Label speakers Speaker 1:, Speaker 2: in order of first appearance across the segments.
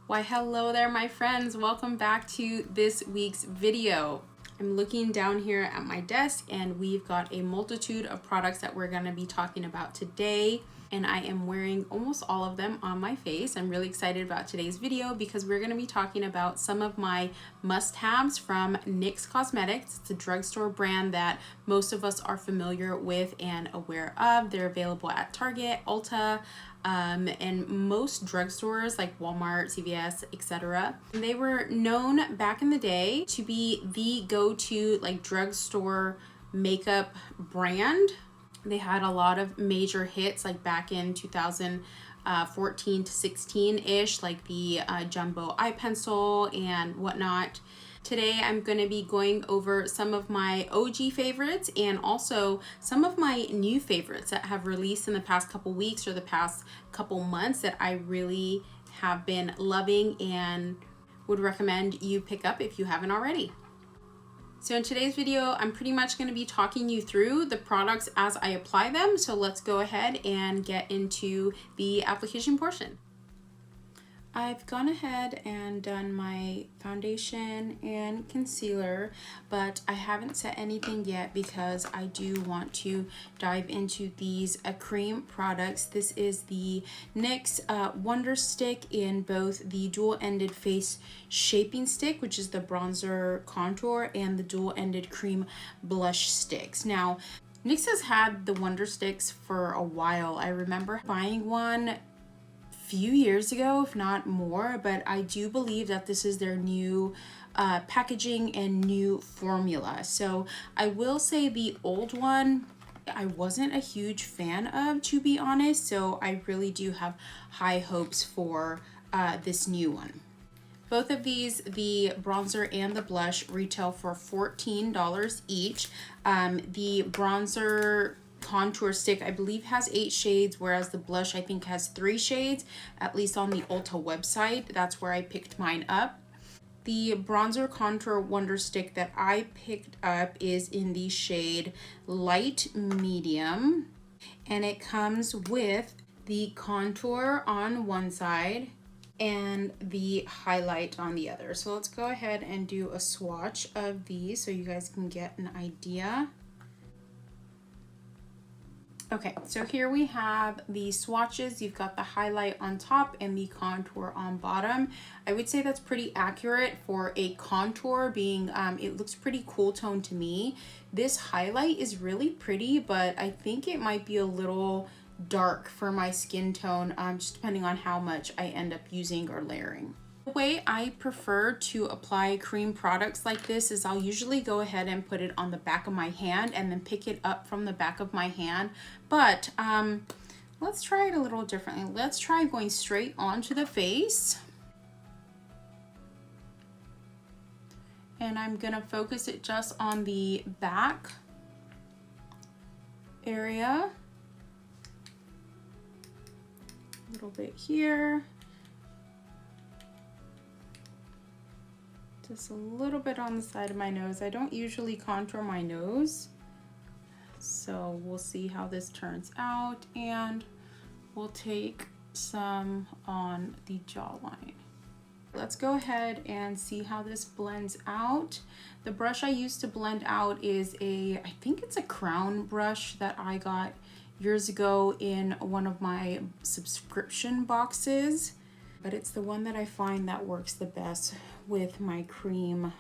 Speaker 1: Why hello there my friends, welcome back to this week's video. I'm looking down here at my desk and we've got a multitude of products that we're going to be talking about today, and I am wearing almost all of them on my face. I'm really excited about today's video because we're going to be talking about some of my must-haves from NYX Cosmetics. It's a drugstore brand that most of us are familiar with and aware of. They're available at Target, Ulta, and most drugstores like Walmart, CVS, etc. They were known back in the day to be the go-to like drugstore makeup brand. They had a lot of major hits like back in 2014 to 16-ish, like the Jumbo eye pencil and whatnot. Today I'm going to be going over some of my OG favorites and also some of my new favorites that have released in the past couple weeks or the past couple months that I really have been loving and would recommend you pick up if you haven't already. So in today's video, I'm pretty much going to be talking you through the products as I apply them. So let's go ahead and get into the application portion. I've gone ahead and done my foundation and concealer, but I haven't set anything yet because I do want to dive into these cream products. This is the NYX Wonder Stick in both the dual-ended face shaping stick, which is the bronzer contour, and the dual-ended cream blush sticks. Now, NYX has had the Wonder Sticks for a while. I remember buying one few years ago, if not more, but I do believe that this is their new packaging and new formula. So I will say the old one I wasn't a huge fan of, to be honest, so I really do have high hopes for this new one. Both of these, the bronzer and the blush, retail for $14 each. The bronzer contour stick I believe has 8 shades, whereas the blush I think has 3 shades, at least on the Ulta website. That's where I picked mine up. The bronzer contour wonder stick that I picked up is in the shade light medium, and it comes with the contour on one side and the highlight on the other. So let's go ahead and do a swatch of these so you guys can get an idea. Okay, so here we have the swatches. You've got the highlight on top and the contour on bottom. I would say that's pretty accurate for a contour, being it looks pretty cool tone to me. This highlight is really pretty, but I think it might be a little dark for my skin tone, just depending on how much I end up using or layering. The way I prefer to apply cream products like this is I'll usually go ahead and put it on the back of my hand and then pick it up from the back of my hand. But let's try it a little differently. Let's try going straight onto the face. And I'm gonna focus it just on the back area. A little bit here. Just a little bit on the side of my nose. I don't usually contour my nose, so we'll see how this turns out, and we'll take some on the jawline. Let's go ahead and see how this blends out. The brush I use to blend out is I think it's a crown brush that I got years ago in one of my subscription boxes, but it's the one that I find that works the best with my cream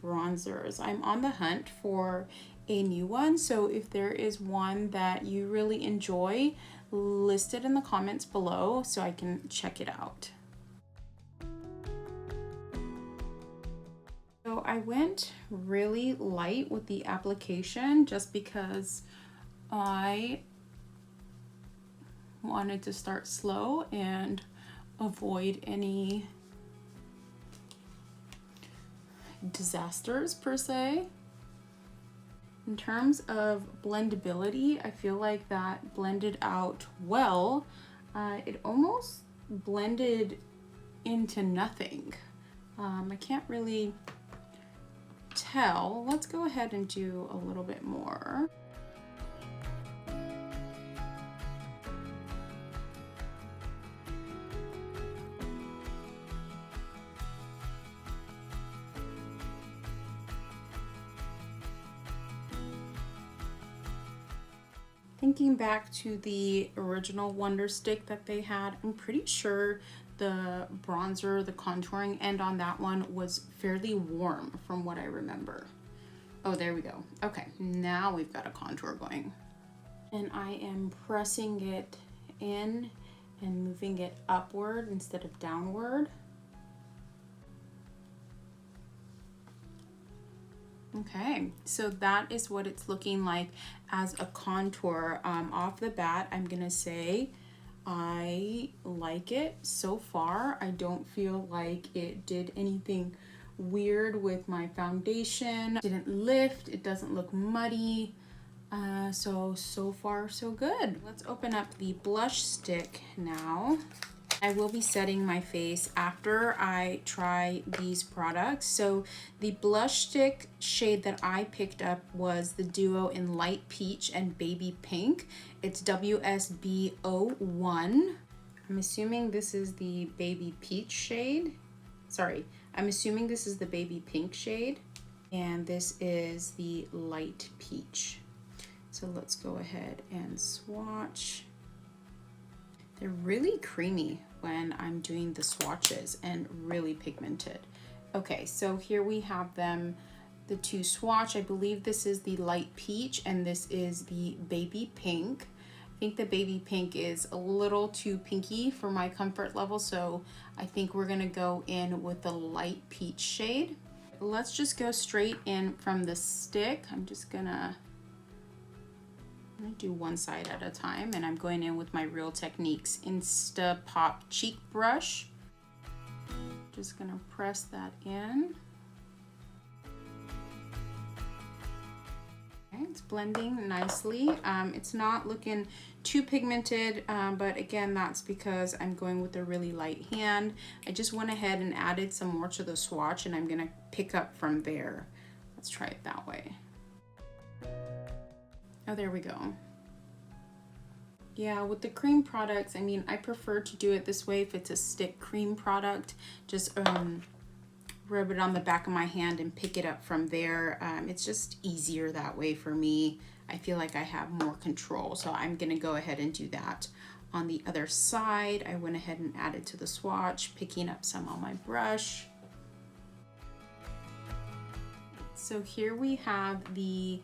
Speaker 1: bronzers. I'm on the hunt for a new one, so if there is one that you really enjoy, list it in the comments below so I can check it out. So I went really light with the application just because I wanted to start slow and avoid any disasters per se. In terms of blendability, I feel like that blended out well. It almost blended into nothing. I can't really tell. Let's go ahead and do a little bit more. Thinking back to the original Wonder Stick that they had, I'm pretty sure the bronzer, the contouring end on that one was fairly warm from what I remember. Oh, there we go. Okay, now we've got a contour going. And I am pressing it in and moving it upward instead of downward. Okay, so that is what it's looking like as a contour. Off the bat, I'm gonna say I like it so far. I don't feel like it did anything weird with my foundation. It didn't lift, it doesn't look muddy. So far so good. Let's open up the blush stick now. I will be setting my face after I try these products. So the blush stick shade that I picked up was the duo in light peach and baby pink. It's WSB01. I'm assuming this is the baby peach shade. Sorry, I'm assuming this is the baby pink shade. And this is the light peach. So let's go ahead and swatch. They're really creamy when I'm doing the swatches and really pigmented. Okay, so here we have them, the two swatch. I believe this is the light peach and this is the baby pink. I think the baby pink is a little too pinky for my comfort level, so I think we're gonna go in with the light peach shade. Let's just go straight in from the stick. I'm gonna do one side at a time, and I'm going in with my Real Techniques Insta Pop Cheek Brush. Just gonna press that in. Okay, it's blending nicely. It's not looking too pigmented, but again, that's because I'm going with a really light hand. I just went ahead and added some more to the swatch, and I'm gonna pick up from there. Let's try it that way. Oh, there we go. Yeah, with the cream products, I mean, I prefer to do it this way if it's a stick cream product. Just rub it on the back of my hand and pick it up from there. It's just easier that way for me. I feel like I have more control, so I'm gonna go ahead and do that. On the other side, I went ahead and added to the swatch, picking up some on my brush. So here we have the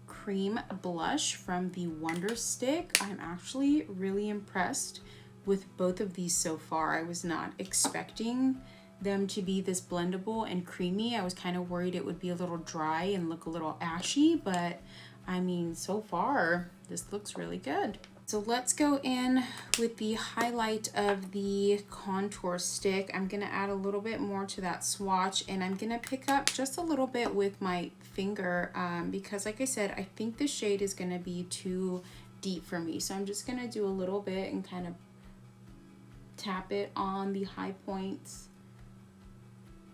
Speaker 1: cream blush from the Wonder Stick. I'm actually really impressed with both of these so far. I was not expecting them to be this blendable and creamy. I was kind of worried it would be a little dry and look a little ashy, but I mean, so far this looks really good. So let's go in with the highlight of the contour stick. I'm gonna add a little bit more to that swatch, and I'm gonna pick up just a little bit with my finger because like I said, I think the shade is gonna be too deep for me. So I'm just gonna do a little bit and kind of tap it on the high points,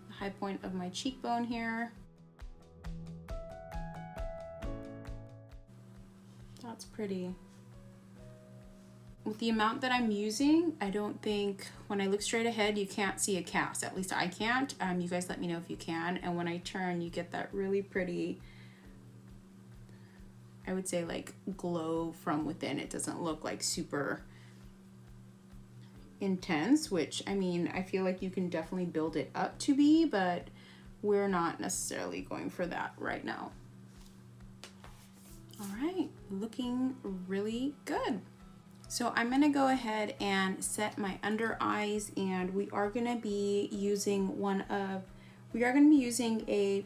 Speaker 1: the high point of my cheekbone here. That's pretty. With the amount that I'm using, I don't think, when I look straight ahead, you can't see a cast. At least I can't. You guys let me know if you can. And when I turn, you get that really pretty, I would say like glow from within. It doesn't look like super intense, which I mean, I feel like you can definitely build it up to be, but we're not necessarily going for that right now. All right, looking really good. So I'm gonna go ahead and set my under eyes, and we are gonna be using a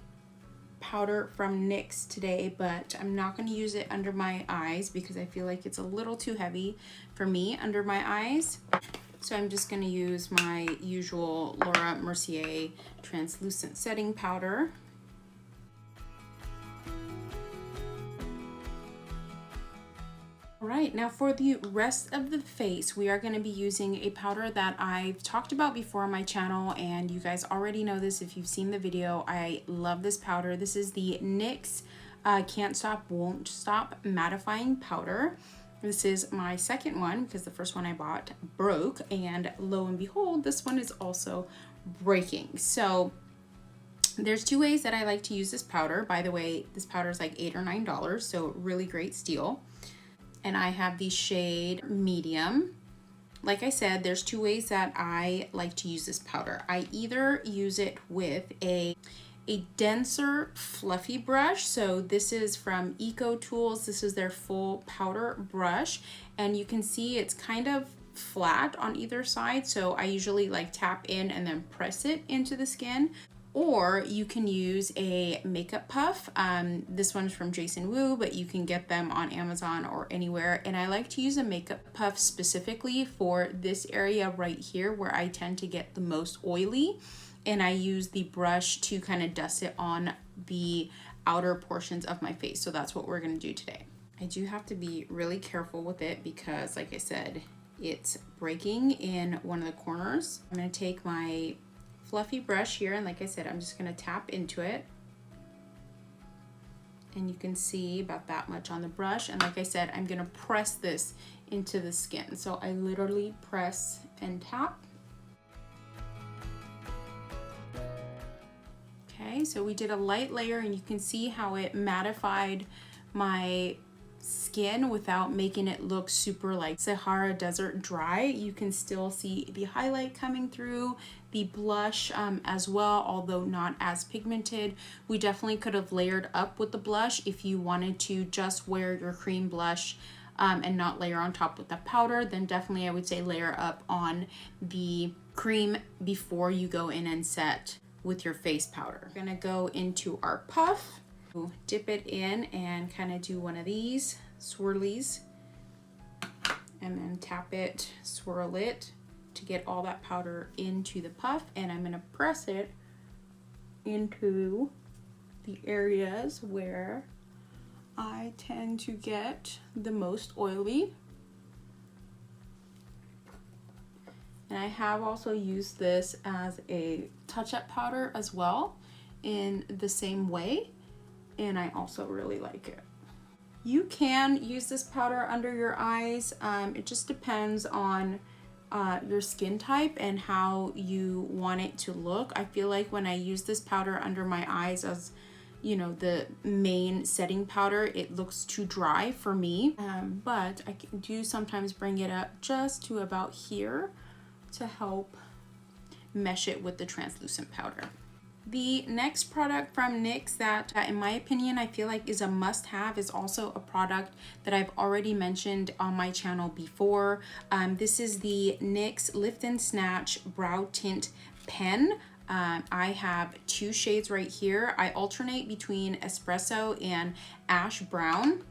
Speaker 1: powder from NYX today, but I'm not gonna use it under my eyes because I feel like it's a little too heavy for me under my eyes. So I'm just gonna use my usual Laura Mercier translucent setting powder. All right, now for the rest of the face, we are going to be using a powder that I've talked about before on my channel, and you guys already know this if you've seen the video. I love this powder. This is the NYX Can't Stop, Won't Stop Mattifying Powder. This is my second one because the first one I bought broke, and lo and behold, this one is also breaking. So there's two ways that I like to use this powder. By the way, this powder is like $8 or $9, so really great steal. and I have the shade Medium. Like I said, there's two ways that I like to use this powder. I either use it with a denser fluffy brush. So this is from Eco Tools. This is their full powder brush, and you can see it's kind of flat on either side. So I usually like tap in and then press it into the skin. Or you can use a makeup puff. This one's from Jason Wu, but you can get them on Amazon or anywhere. And I like to use a makeup puff specifically for this area right here where I tend to get the most oily. And I use the brush to kind of dust it on the outer portions of my face. So that's what we're gonna do today. I do have to be really careful with it because, like I said, it's breaking in one of the corners. I'm gonna take my fluffy brush here, and like I said, I'm just gonna tap into it, and you can see about that much on the brush. And like I said, I'm gonna press this into the skin. So I literally press and tap. Okay, so we did a light layer, and you can see how it mattified my skin without making it look super like Sahara Desert dry. You can still see the highlight coming through, the blush as well, although not as pigmented. We definitely could have layered up with the blush if you wanted to just wear your cream blush and not layer on top with the powder. Then definitely I would say layer up on the cream before you go in and set with your face powder. We're gonna go into our puff. Dip it in and kind of do one of these swirlies, and then tap it, swirl it to get all that powder into the puff. And I'm going to press it into the areas where I tend to get the most oily. And I have also used this as a touch-up powder as well in the same way, and I also really like it. You can use this powder under your eyes. It just depends on your skin type and how you want it to look. I feel like when I use this powder under my eyes as, you know, the main setting powder, it looks too dry for me. But I do sometimes bring it up just to about here to help mesh it with the translucent powder. The next product from NYX that in my opinion I feel like is a must-have is also a product that I've already mentioned on my channel before. This is the NYX Lift and Snatch Brow Tint Pen. I have two shades right here. I alternate between espresso and ash brown.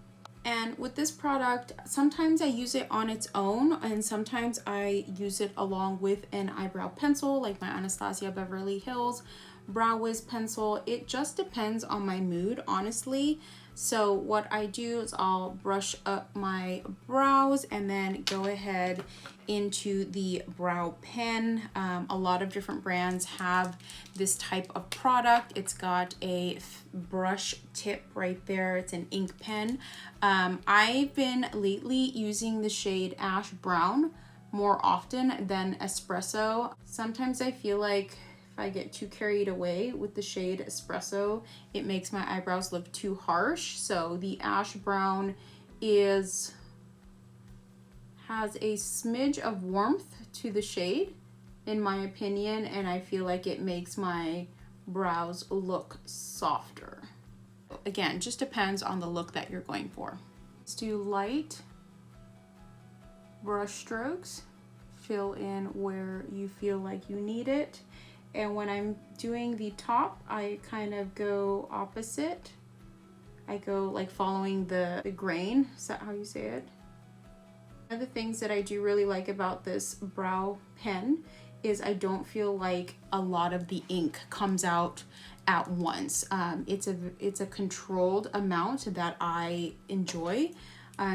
Speaker 1: And with this product, sometimes I use it on its own, and sometimes I use it along with an eyebrow pencil, like my Anastasia Beverly Hills Brow Wiz pencil. It just depends on my mood, honestly. So what I do is I'll brush up my brows and then go ahead into the brow pen. A lot of different brands have this type of product. It's got a brush tip right there. It's an ink pen. I've been lately using the shade Ash Brown more often than Espresso. Sometimes I feel like if I get too carried away with the shade Espresso, it makes my eyebrows look too harsh. So the Ash Brown has a smidge of warmth to the shade, in my opinion, and I feel like it makes my brows look softer. Again, just depends on the look that you're going for. Let's do light brush strokes. Fill in where you feel like you need it. And when I'm doing the top, I kind of go opposite. I go like following the grain. Is that how you say it? One of the things that I do really like about this brow pen is I don't feel like a lot of the ink comes out at once. It's a controlled amount that I enjoy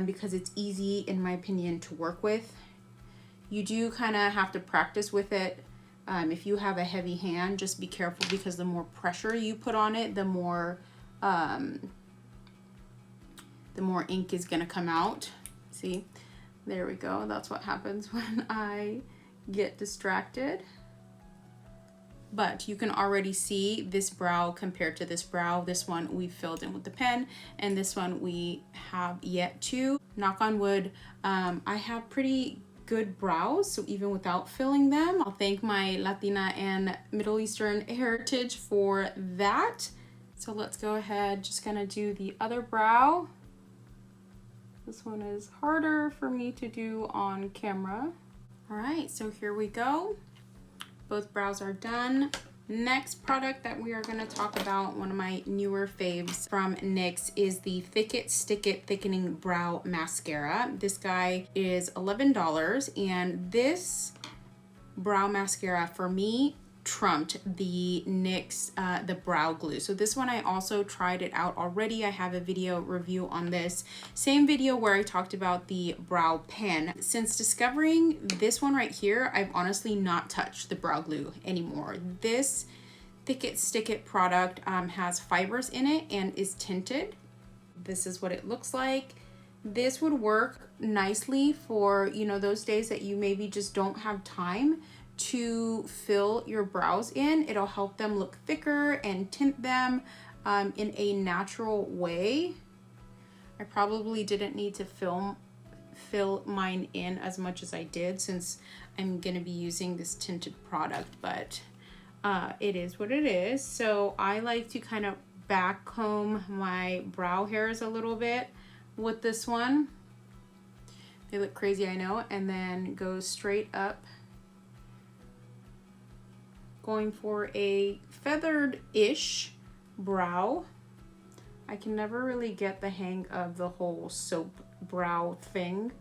Speaker 1: because it's easy, in my opinion, to work with. You do kind of have to practice with it. If you have a heavy hand, just be careful, because the more pressure you put on it, the more ink is gonna come out. See, there we go. That's what happens when I get distracted. but you can already see this brow compared to this brow. This one we filled in with the pen, and this one we have yet to. Knock on wood, I have pretty good brows, so even without filling them. I'll thank my Latina and Middle Eastern heritage for that. So let's go ahead, just gonna do the other brow. This one is harder for me to do on camera. All right, so here we go. Both brows are done. Next product that we are going to talk about, one of my newer faves from NYX, is the Thick It Stick It Thickening Brow Mascara. This guy is $11, and this brow mascara for me trumped the NYX the brow glue. So this one I also tried it out already. I have a video review on this. Same video where I talked about the brow pen. Since discovering this one right here, I've honestly not touched the brow glue anymore. This Thick It Stick It product has fibers in it and is tinted. This is what it looks like. This would work nicely for, you know, those days that you maybe just don't have time to fill your brows in. It'll help them look thicker and tint them in a natural way. I probably didn't need to fill mine in as much as I did, since I'm gonna be using this tinted product, but it is what it is. So I like to kind of back comb my brow hairs a little bit with this one. They look crazy, I know, and then go straight up, going for a feathered-ish brow. I can never really get the hang of the whole soap brow thing,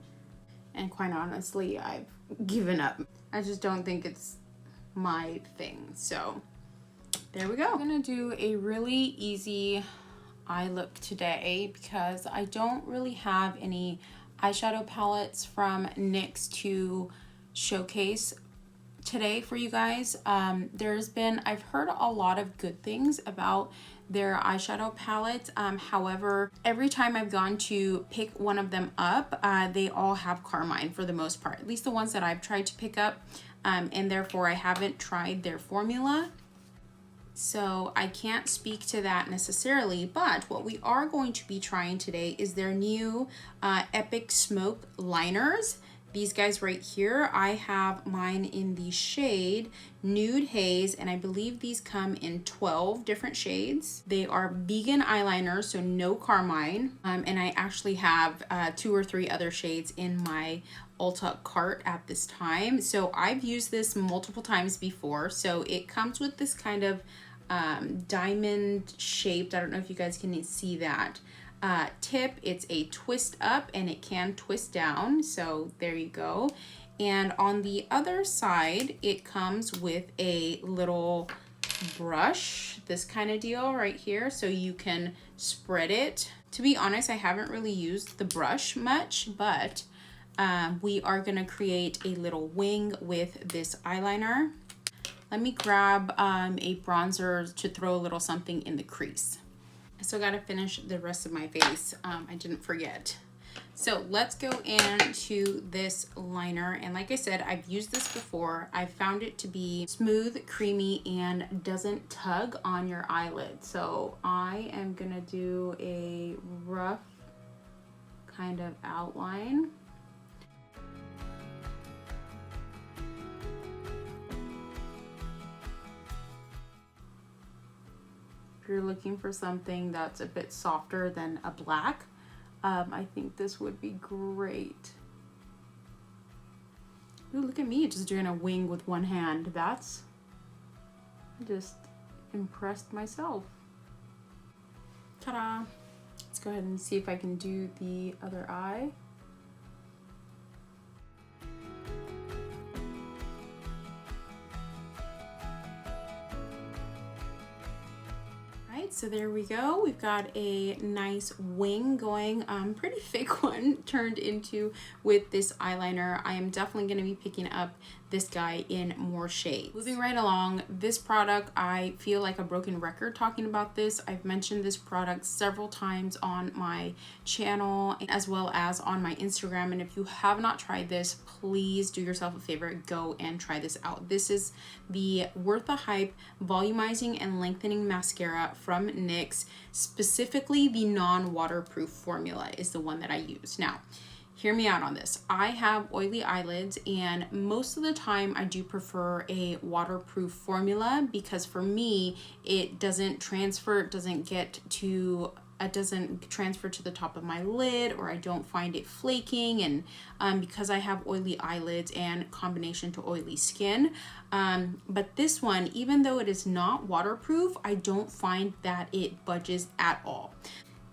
Speaker 1: and quite honestly, I've given up. I just don't think it's my thing. So there we go. I'm gonna do a really easy eye look today because I don't really have any eyeshadow palettes from NYX to showcase today for you guys. I've heard a lot of good things about their eyeshadow palettes. However, every time I've gone to pick one of them up, they all have Carmine for the most part, at least the ones that I've tried to pick up, and therefore I haven't tried their formula. So I can't speak to that necessarily, but what we are going to be trying today is their new Epic Smoke liners. These guys right here, I have mine in the shade Nude, Haze, and I believe these come in 12 different shades. They are vegan eyeliners, so no Carmine, and I actually have 2 or 3 other shades in my Ulta cart at this time. So I've used this multiple times before. So it comes with this kind of diamond shaped, I don't know if you guys can see that, tip. It's a twist up and it can twist down, so there you go. And on the other side it comes with a little brush, this kind of deal right here, so you can spread it. To be honest, I haven't really used the brush much, but we are gonna create a little wing with this eyeliner. Let me grab a bronzer to throw a little something in the crease. I still gotta finish the rest of my face. I didn't forget. So let's go into this liner. And like I said, I've used this before. I found it to be smooth, creamy, and doesn't tug on your eyelid. So I am gonna do a rough kind of outline. If you're looking for something that's a bit softer than a black, I think this would be great. Ooh, look at me just doing a wing with one hand. I just impressed myself. Ta-da! Let's go ahead and see if I can do the other eye. So there we go. We've got a nice wing going, pretty fake one turned into with this eyeliner. I am definitely going to be picking up this guy in more shades. Moving right along, this product, I feel like a broken record talking about this. I've mentioned this product several times on my channel as well as on my Instagram, and if you have not tried this, please do yourself a favor, go and try this out. This is the Worth the Hype Volumizing and Lengthening Mascara from NYX. Specifically, the non-waterproof formula is the one that I use. Now, hear me out on this. I have oily eyelids, and most of the time I do prefer a waterproof formula because for me, it doesn't transfer to the top of my lid, or I don't find it flaking, and because I have oily eyelids and combination to oily skin. But this one, even though it is not waterproof, I don't find that it budges at all.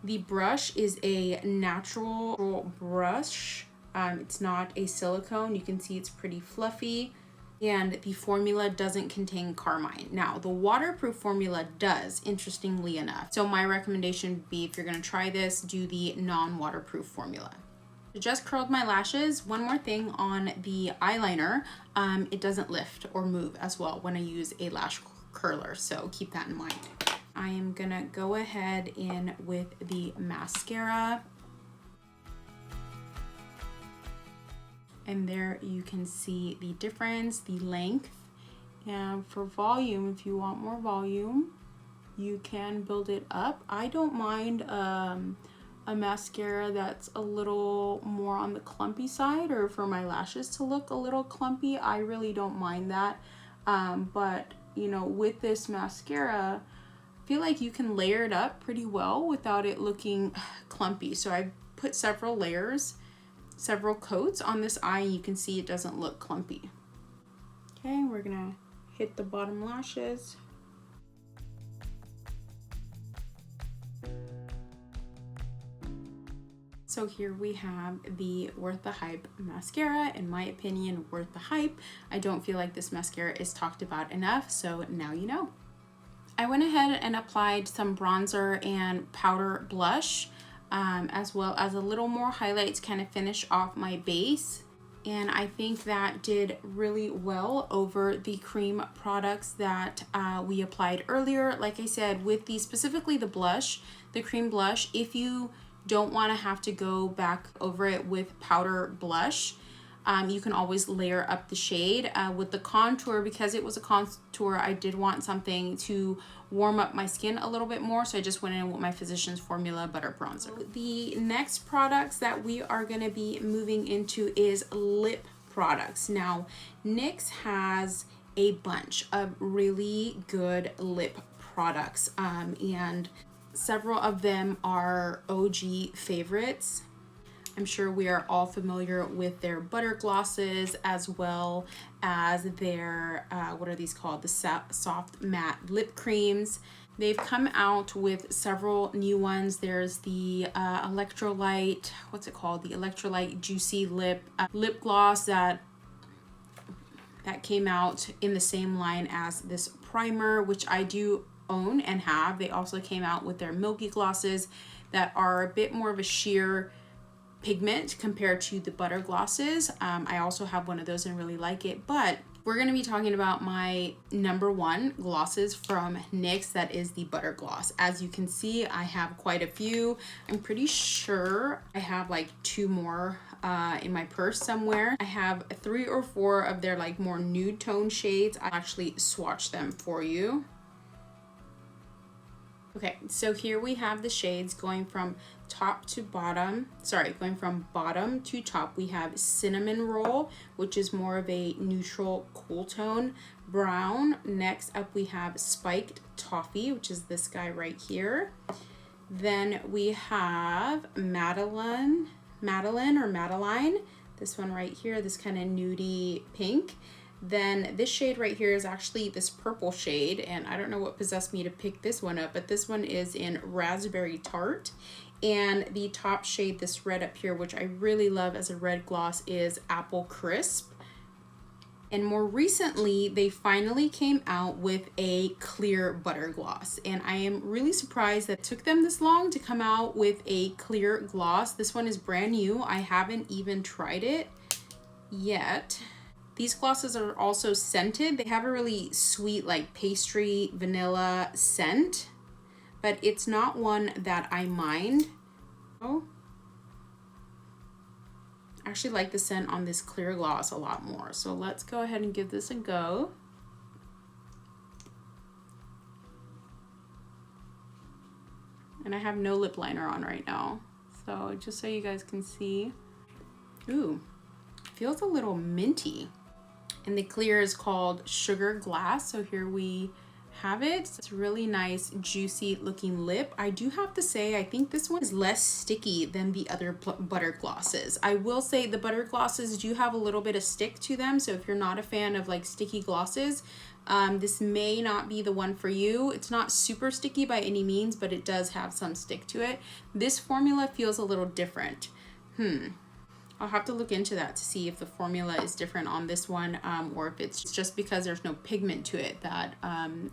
Speaker 1: The brush is a natural brush. It's not a silicone. You can see it's pretty fluffy. And the formula doesn't contain carmine. Now, the waterproof formula does, interestingly enough. So my recommendation would be, if you're gonna try this, do the non-waterproof formula. I just curled my lashes. One more thing on the eyeliner, it doesn't lift or move as well when I use a lash curler, so keep that in mind. I am gonna go ahead in with the mascara. And there you can see the difference, the length. And for volume, if you want more volume, you can build it up. I don't mind a mascara that's a little more on the clumpy side, or for my lashes to look a little clumpy. I really don't mind that. But you know, with this mascara, I feel like you can layer it up pretty well without it looking clumpy. So I put several layers, several coats on this eye, and you can see it doesn't look clumpy. Okay, we're gonna hit the bottom lashes. So here we have the Worth the Hype mascara. In my opinion, worth the hype. I don't feel like this mascara is talked about enough, so now you know. I went ahead and applied some bronzer and powder blush, as well as a little more highlight to kind of finish off my base. And I think that did really well over the cream products that we applied earlier. Like I said, with specifically the blush, the cream blush, if you don't want to have to go back over it with powder blush, you can always layer up the shade. With the contour, because it was a contour, I did want something to warm up my skin a little bit more, so I just went in with my Physicians Formula Butter Bronzer. The next products that we are going to be moving into is lip products. Now, NYX has a bunch of really good lip products, and several of them are OG favorites. I'm sure we are all familiar with their butter glosses, as well as their, what are these called? The soft matte lip creams. They've come out with several new ones. There's the Electrolyte, what's it called? The Electrolyte Juicy Lip Gloss that came out in the same line as this primer, which I do own and have. They also came out with their milky glosses that are a bit more of a sheer pigment compared to the butter glosses. I also have one of those and really like it, but we're going to be talking about my #1 glosses from NYX. That is the butter gloss. As you can see, I have quite a few. I'm pretty sure I have like 2 more in my purse somewhere. I have 3 or 4 of their like more nude tone shades. I actually swatched them for you. Okay, so here we have the shades going from top to bottom. Sorry, going from bottom to top. We have Cinnamon Roll, which is more of a neutral cool tone brown. Next up we have Spiked Toffee, which is this guy right here. Then we have Madeline, this one right here, this kind of nudie pink. Then this shade right here is actually this purple shade, and I don't know what possessed me to pick this one up, but this one is in Raspberry Tart. And the top shade, this red up here, which I really love as a red gloss, is Apple Crisp. And more recently, they finally came out with a clear butter gloss. And I am really surprised that it took them this long to come out with a clear gloss. This one is brand new. I haven't even tried it yet. These glosses are also scented. They have a really sweet, like pastry vanilla scent, but it's not one that I mind. Oh, I actually like the scent on this clear gloss a lot more. So let's go ahead and give this a go. And I have no lip liner on right now, so just so you guys can see. Ooh, feels a little minty. And the clear is called Sugar Glass. So here we have it. It's a really nice, juicy looking lip. I do have to say, I think this one is less sticky than the other butter glosses. I will say the butter glosses do have a little bit of stick to them. So if you're not a fan of like sticky glosses, this may not be the one for you. It's not super sticky by any means, but it does have some stick to it. This formula feels a little different. I'll have to look into that to see if the formula is different on this one, or if it's just because there's no pigment to it that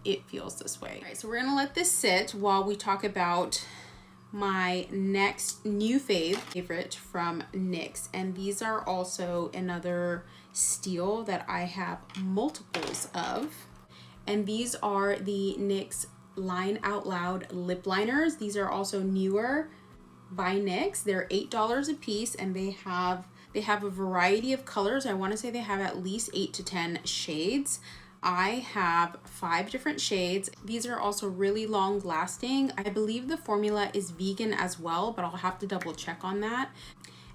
Speaker 1: it feels this way. All right, so we're gonna let this sit while we talk about my next new favorite from NYX. And these are also another steal that I have multiples of. And these are the NYX Line Out Loud lip liners. These are also newer by NYX. They're $8 a piece, and they have a variety of colors. I want to say they have at least 8 to 10 shades. I have 5 different shades. These are also really long lasting. I believe the formula is vegan as well, but I'll have to double check on that.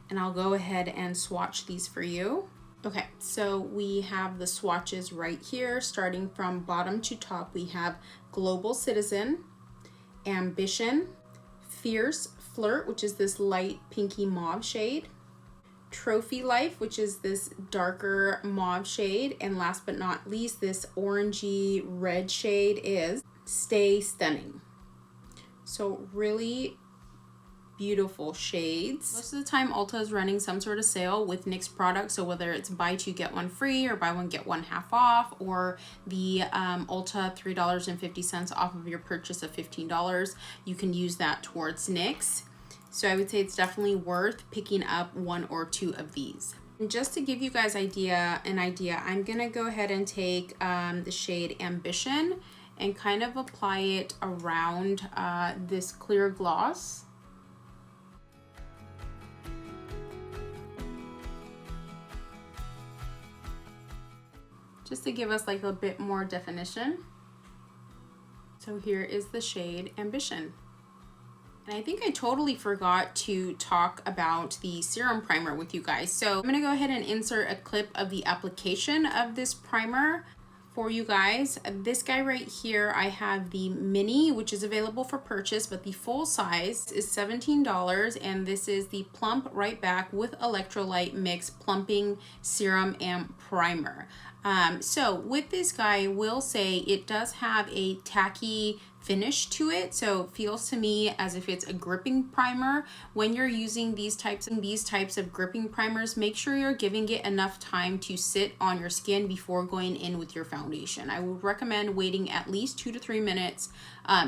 Speaker 1: And I'll go ahead and swatch these for you. Okay, so we have the swatches right here. Starting from bottom to top, we have Global Citizen, Ambition, Fierce Flirt, which is this light pinky mauve shade, Trophy Life, which is this darker mauve shade, and last but not least, this orangey red shade is Stay Stunning. So really beautiful shades. Most of the time Ulta is running some sort of sale with NYX products, so whether it's buy two get one free or buy one get one half off, or the Ulta $3.50 off of your purchase of $15, you can use that towards NYX. So I would say it's definitely worth picking up 1 or 2 of these. And just to give you guys an idea, I'm gonna go ahead and take the shade Ambition and kind of apply it around this clear gloss. Just to give us like a bit more definition. So here is the shade Ambition. And I think I totally forgot to talk about the serum primer with you guys. So I'm gonna go ahead and insert a clip of the application of this primer for you guys. This guy right here, I have the mini, which is available for purchase, but the full size is $17, and this is the Plump Right Back with Electrolyte Mix Plumping Serum and Primer. So with this guy, I will say it does have a tacky finish to it, so it feels to me as if it's a gripping primer. When you're using these types of gripping primers, make sure you're giving it enough time to sit on your skin before going in with your foundation. I would recommend waiting at least 2 to 3 minutes,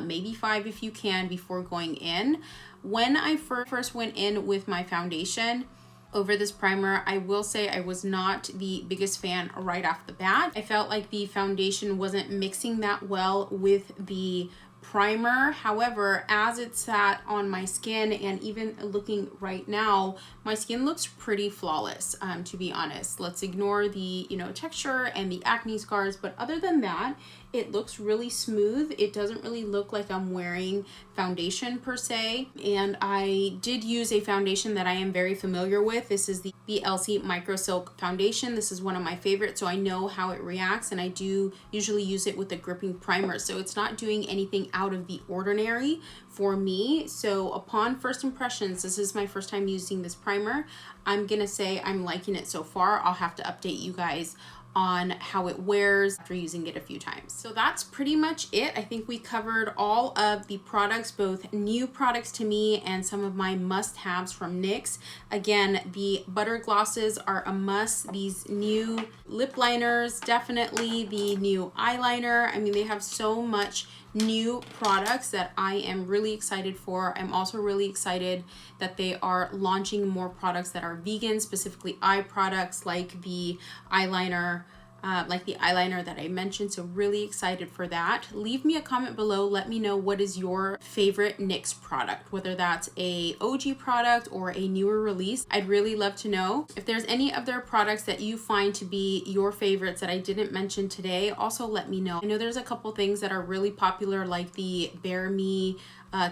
Speaker 1: maybe 5 if you can, before going in. When I first went in with my foundation over this primer, I will say I was not the biggest fan right off the bat. I felt like the foundation wasn't mixing that well with the primer. However, as it sat on my skin, and even looking right now, my skin looks pretty flawless, to be honest. Let's ignore the texture and the acne scars, but other than that, it looks really smooth. It doesn't really look like I'm wearing foundation per se. And I did use a foundation that I am very familiar with. This is the Elsie Micro Silk foundation. This is one of my favorites, so I know how it reacts, and I do usually use it with a gripping primer. So it's not doing anything out of the ordinary for me. So upon first impressions, this is my first time using this primer. I'm gonna say I'm liking it so far. I'll have to update you guys on how it wears after using it a few times. So that's pretty much it. I think we covered all of the products, both new products to me and some of my must-haves from NYX. Again, the butter glosses are a must. These new lip liners, definitely the new eyeliner. I mean, they have so much new products that I am really excited for. I'm also really excited that they are launching more products that are vegan, specifically eye products like the eyeliner that I mentioned. So really excited for that. Leave me a comment below. Let me know what is your favorite NYX product, whether that's a OG product or a newer release. I'd really love to know. If there's any of their products that you find to be your favorites that I didn't mention today, also let me know. I know there's a couple things that are really popular, like the Bare Me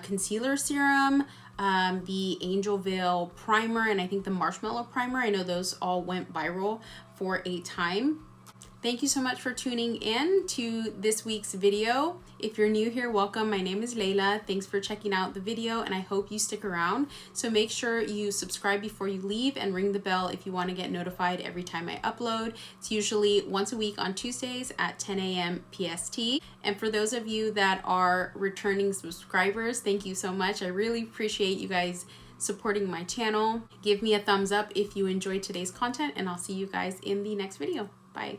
Speaker 1: concealer serum, the Angel Veil primer, and I think the Marshmallow primer. I know those all went viral for a time. Thank you so much for tuning in to this week's video. If you're new here, welcome. My name is Layla. Thanks for checking out the video, and I hope you stick around. So make sure you subscribe before you leave and ring the bell if you want to get notified every time I upload. It's usually once a week on Tuesdays at 10 a.m. PST. And for those of you that are returning subscribers, thank you so much. I really appreciate you guys supporting my channel. Give me a thumbs up if you enjoyed today's content, and I'll see you guys in the next video. Bye.